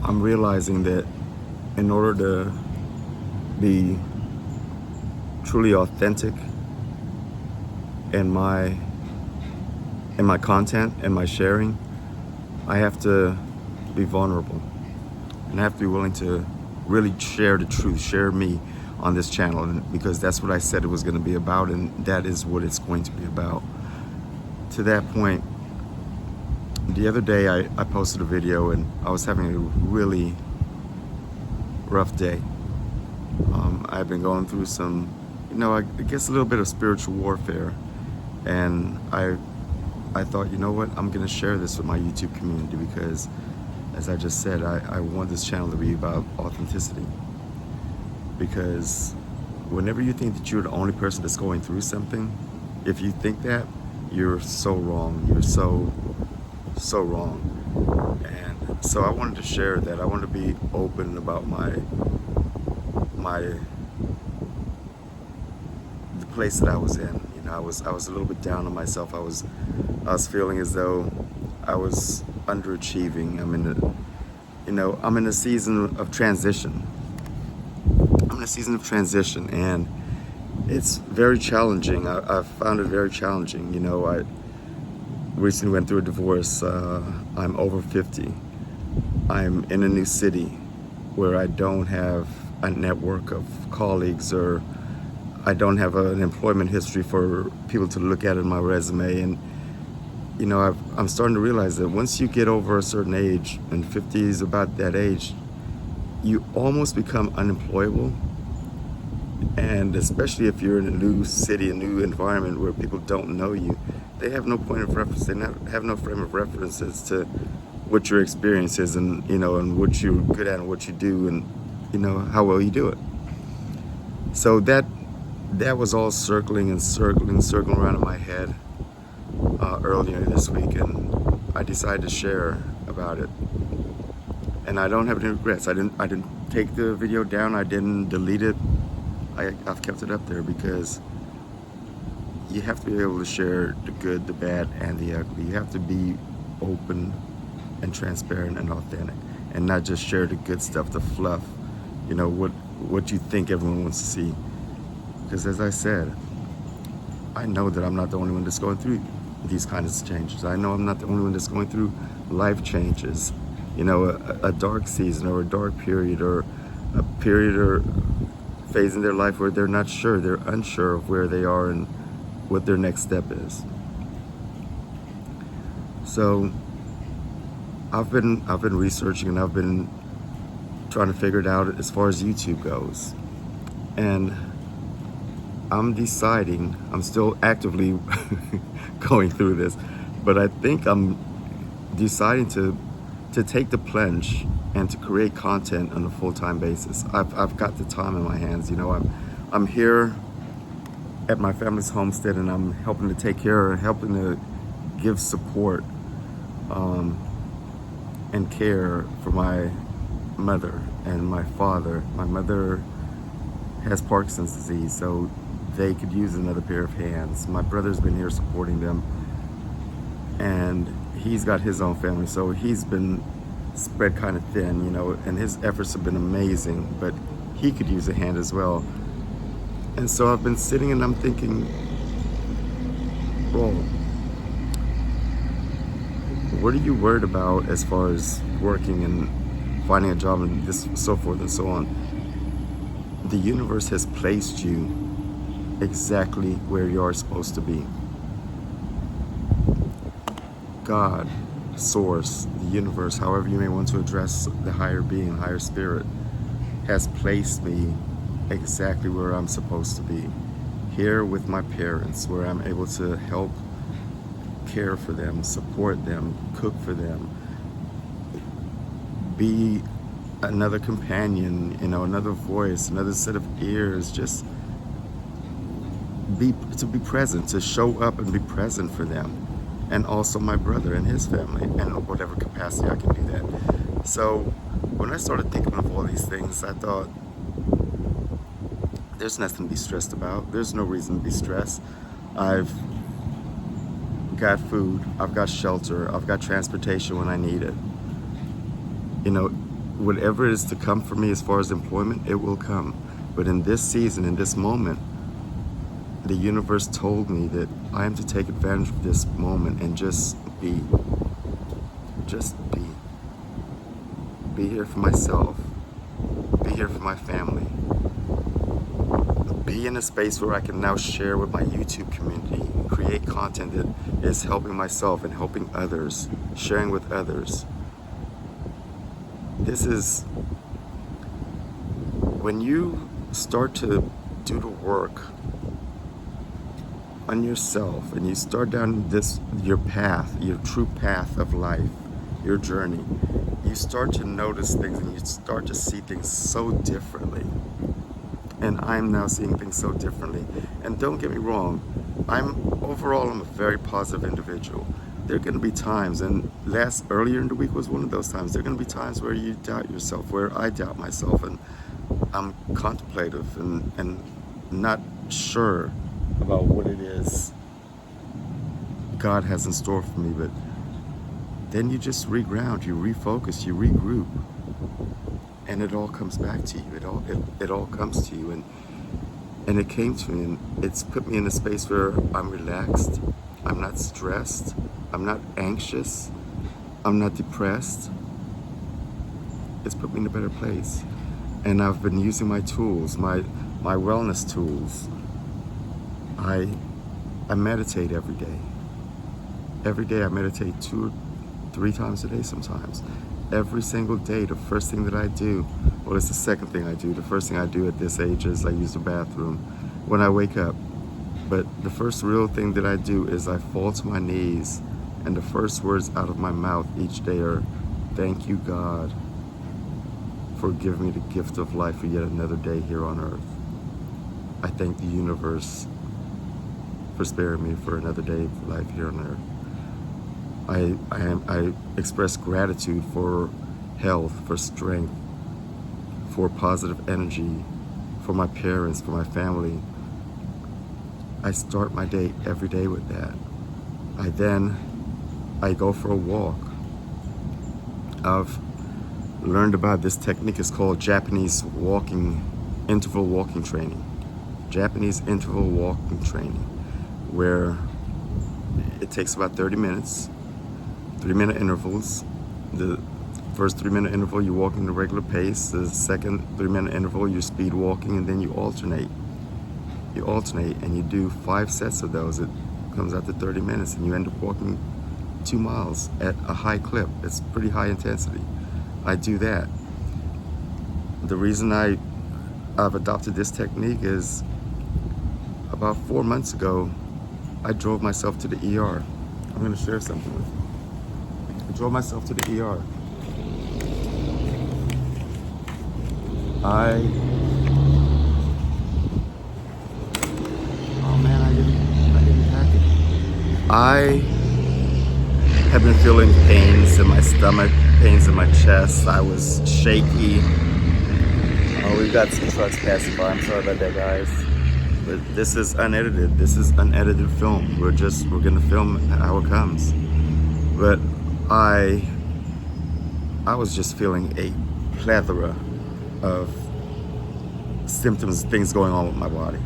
I'm realizing that in order to be truly authentic in my content and my sharing, I have to be vulnerable, and I have to be willing to really share the truth, share me on this channel, because that's what I said it was going to be about, and that is what it's going to be about. To that point, the other day I posted a video, and I was having a really rough day. I've been going through some, I guess a little bit of spiritual warfare, and I thought, you know what, I'm going to share this with my YouTube community, because as I just said, I want this channel to be about authenticity. Because whenever you think that you're the only person that's going through something, if you think that, you're so wrong. You're so wrong. And so I wanted to share that. I wanted to be open about the place that I was in. I was a little bit down on myself. I was feeling as though I was underachieving. I'm in a season of transition. And it's very challenging. I've found it very challenging. I recently went through a divorce. I'm over 50. I'm in a new city where I don't have a network of colleagues, or I don't have an employment history for people to look at in my resume. And I'm starting to realize that once you get over a certain age, and 50 is about that age, you almost become unemployable. And especially if you're in a new city, a new environment where people don't know you, they have no point of reference. They have no frame of references to what your experience is, and and what you're good at, and what you do, and how well you do it. So that was all circling around in my head earlier this week, and I decided to share about it. And I don't have any regrets. I didn't take the video down. I didn't delete it. I've kept it up there, because you have to be able to share the good, the bad, and the ugly. You have to be open and transparent and authentic, and not just share the good stuff, the fluff, what you think everyone wants to see. Because as I said, I know that I'm not the only one that's going through these kinds of changes. I know I'm not the only one that's going through life changes, a dark season, or a dark period, or a period or phase in their life where they're unsure of where they are and what their next step is. So I've been researching, and I've been trying to figure it out as far as YouTube goes. And I'm deciding, I'm still actively going through this, but I think I'm deciding to take the plunge and to create content on a full-time basis. I've got the time in my hands. I'm here at my family's homestead, and I'm helping to take care, helping to give support and care for my mother and my father. My mother has Parkinson's disease, so they could use another pair of hands. My brother's been here supporting them, and he's got his own family, so he's been spread kind of thin, and his efforts have been amazing, but he could use a hand as well. And so I've been sitting and I'm thinking, bro, what are you worried about as far as working and finding a job and this, so forth and so on? The universe has placed you exactly where you are supposed to be. God, Source, the universe, however you may want to address the higher being, higher spirit, has placed me exactly where I'm supposed to be. Here with my parents, where I'm able to help care for them, support them, cook for them, be another companion, another voice, another set of ears, just to be present, to show up and be present for them. And also my brother and his family, and whatever capacity I can do that. So when I started thinking of all these things, I thought, there's nothing to be stressed about. There's no reason to be stressed. I've got food, I've got shelter, I've got transportation when I need it. whatever is to come for me as far as employment, it will come. But in this season, in this moment, the universe told me that I am to take advantage of this moment and just be. Just be. Be here for myself. Be here for my family. Be in a space where I can now share with my YouTube community, create content that is helping myself and helping others, sharing with others. This is when you start to do the work on yourself and you start down your path, your true path of life, your journey, you start to notice things and you start to see things so differently. And I'm now seeing things so differently. And don't get me wrong, I'm a very positive individual. There are going to be times, and earlier in the week was one of those times, there are going to be times where you doubt yourself, where I doubt myself, and I'm contemplative and not sure about what it is God has in store for me. But then you just reground, you refocus, you regroup, and it all comes back to you. It all comes to you, and it came to me, and it's put me in a space where I'm relaxed, I'm not stressed, I'm not anxious, I'm not depressed. It's put me in a better place. And I've been using my tools, my wellness tools. I meditate every day. Every day I meditate 2 or 3 times a day sometimes. Every single day, the first thing that I do, well, it's the second thing I do. The first thing I do at this age is I use the bathroom when I wake up. But the first real thing that I do is I fall to my knees, and the first words out of my mouth each day are, "Thank you, God, for giving me the gift of life for yet another day here on earth. I thank the universe for sparing me for another day of life here on earth. I express gratitude for health, for strength, for positive energy, for my parents, for my family." I start my day every day with that. I go for a walk. I've learned about this technique. It's called Japanese interval walking training. Japanese interval walking training, where it takes about 30 minutes, 3-minute intervals. The first 3-minute interval, you're walking at a regular pace. The second 3-minute interval, you're speed walking, and then you alternate. You alternate, and you do 5 sets of those. It comes out to 30 minutes, and you end up walking 2 miles at a high clip. It's pretty high intensity. I do that. The reason I've adopted this technique is about 4 months ago, I drove myself to the ER. I'm going to share something with you. I drove myself to the ER. I have been feeling pains in my stomach, pains in my chest. I was shaky. Oh, we've got some trucks passing by. I'm sorry about that, guys. But this is unedited. This is unedited film. We're gonna film how it comes. But I was just feeling a plethora of symptoms, things going on with my body.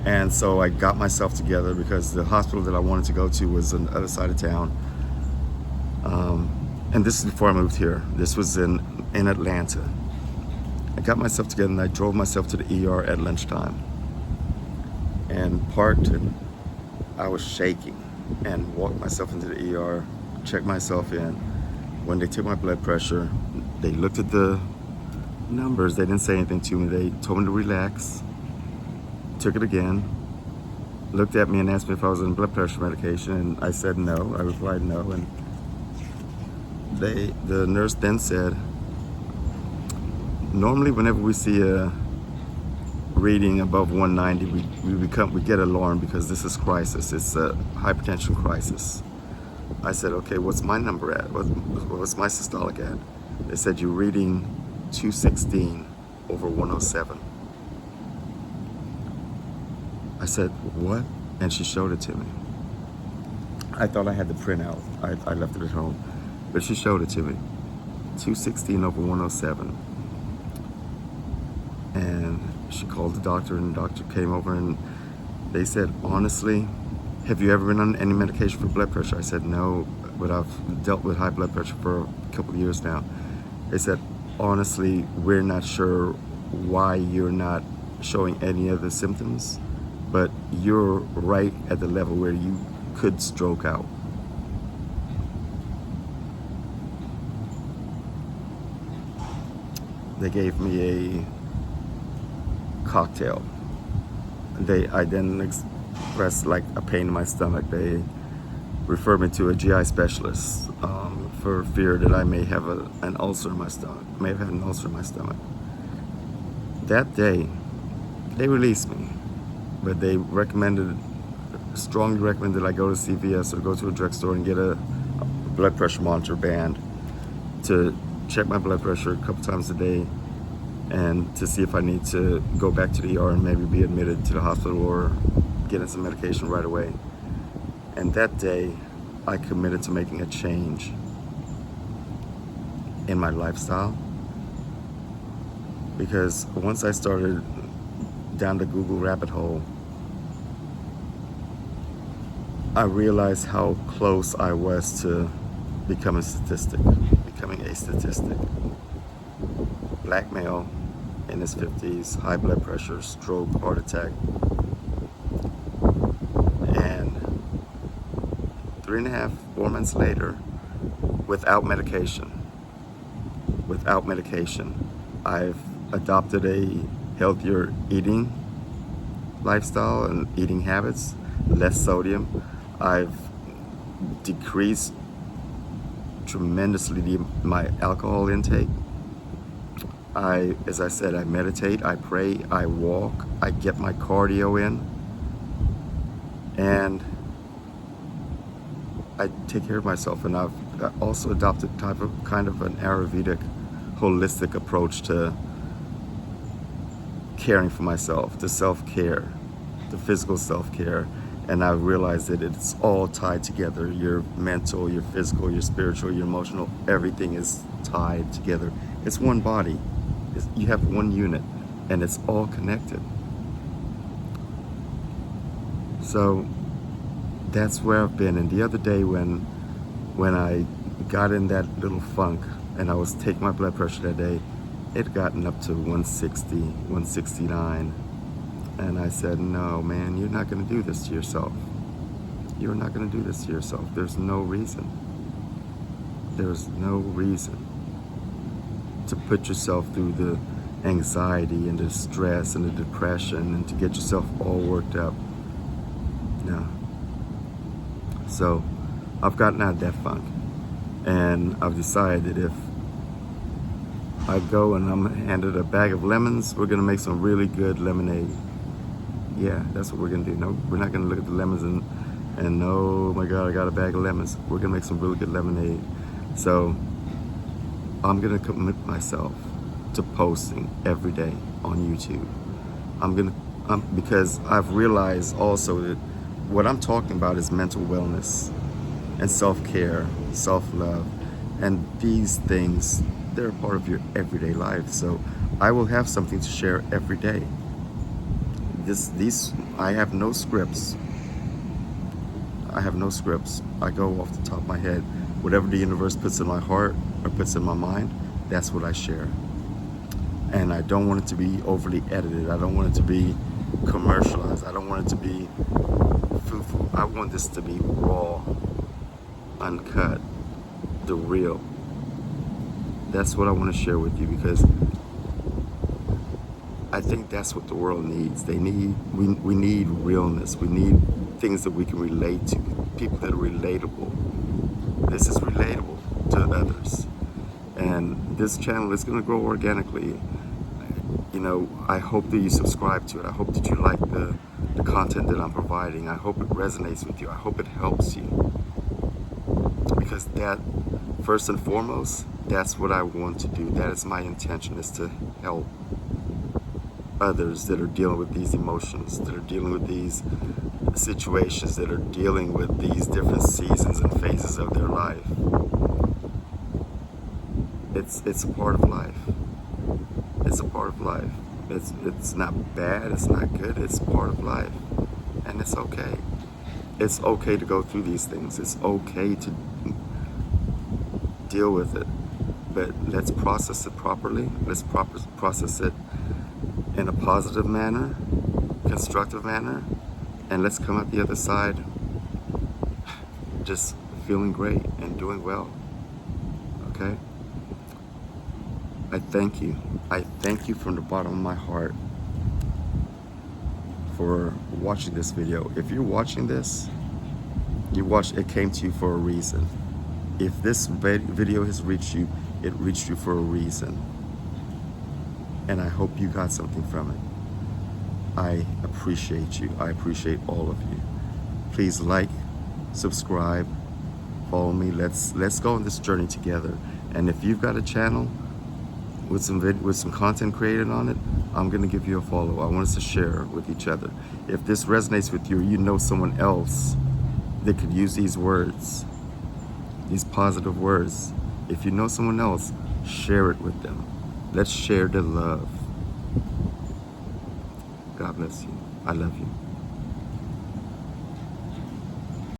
And so I got myself together because the hospital that I wanted to go to was on the other side of town. And this is before I moved here. This was in Atlanta. I got myself together and I drove myself to the ER at lunchtime and parked, and I was shaking and walked myself into the ER, checked myself in. When they took my blood pressure, they looked at the numbers. They didn't say anything to me. They told me to relax. Took it again, looked at me and asked me if I was on blood pressure medication, and I said no. I replied no, and the nurse then said, normally whenever we see a reading above 190, we get alarmed because this is crisis. It's a hypertension crisis. I said, okay, what's my number at? What's my systolic at? They said, you're reading 216 over 107. I said, what? And she showed it to me. I thought I had the printout. I left it at home. But she showed it to me. 216 over 107. And she called the doctor, and the doctor came over, and they said, honestly, have you ever been on any medication for blood pressure? I said, no, but I've dealt with high blood pressure for a couple of years now. They said, honestly, we're not sure why you're not showing any of the symptoms, but you're right at the level where you could stroke out. They gave me a cocktail. I then expressed like a pain in my stomach. They referred me to a GI specialist for fear that I may have an ulcer in my stomach. May have had an ulcer in my stomach. That day, they released me, but they strongly recommended I go to CVS or go to a drugstore and get a blood pressure monitor band to check my blood pressure a couple times a day, and to see if I need to go back to the ER and maybe be admitted to the hospital or getting some medication right away. And that day, I committed to making a change in my lifestyle, because once I started down the Google rabbit hole, I realized how close I was to becoming a statistic. Black male in his 50s, high blood pressure, stroke, heart attack, and 3.5, 4 months later, without medication, I've adopted a healthier eating lifestyle and eating habits, less sodium. I've decreased tremendously my alcohol intake. As I said, I meditate, I pray, I walk, I get my cardio in, and I take care of myself. And I've also adopted kind of an Ayurvedic, holistic approach to caring for myself, to self-care, to physical self-care. And I realized that it's all tied together. Your mental, your physical, your spiritual, your emotional, everything is tied together. It's one body. You have one unit, and it's all connected. So that's where I've been. And the other day when I got in that little funk and I was taking my blood pressure that day, it had gotten up to 160, 169. And I said, no, man, you're not going to do this to yourself. You're not going to do this to yourself. There's no reason. There's no reason to put yourself through the anxiety and the stress and the depression and to get yourself all worked up. No. So I've gotten out of that funk, and I've decided if I go and I'm handed a bag of lemons, we're gonna make some really good lemonade. Yeah, that's what we're gonna do. No, we're not gonna look at the lemons and oh my God, I got a bag of lemons. We're gonna make some really good lemonade. So I'm gonna commit myself to posting every day on YouTube. Because I've realized also that what I'm talking about is mental wellness and self-care, self-love, and these things, they're a part of your everyday life. So I will have something to share every day. I have no scripts. I go off the top of my head. Whatever the universe puts in my heart or puts in my mind, that's what I share. And I don't want it to be overly edited. I don't want it to be commercialized. I don't want it to be foo-foo. I want this to be raw, uncut, the real. That's what I want to share with you, because I think that's what the world needs. We need realness. We need things that we can relate to, people that are relatable. This is relatable to others. And this channel is going to grow organically. You know, I hope that you subscribe to it. I hope that you like the content that I'm providing. I hope it resonates with you. I hope it helps you. Because that, first and foremost, that's what I want to do. That is my intention, is to help others that are dealing with these emotions, that are dealing with these situations, that are dealing with these different seasons and phases of their life. It's a part of life. It's a part of life. It's not bad, it's not good, it's part of life. And it's okay. It's okay to go through these things. It's okay to deal with it. But let's process it properly. Let's process it in a positive manner, constructive manner, and let's come out the other side just feeling great and doing well. Okay? I thank you. I thank you from the bottom of my heart for watching this video. If you're watching this, it came to you for a reason. If this video has reached you, it reached you for a reason. And I hope you got something from it. I appreciate you. I appreciate all of you. Please like, subscribe, follow me. Let's go on this journey together. And if you've got a channel with some content created on it, I'm gonna give you a follow. I want us to share with each other. If this resonates with you, or you know someone else that could use these words, these positive words. If you know someone else, share it with them. Let's share the love. God bless you. I love you.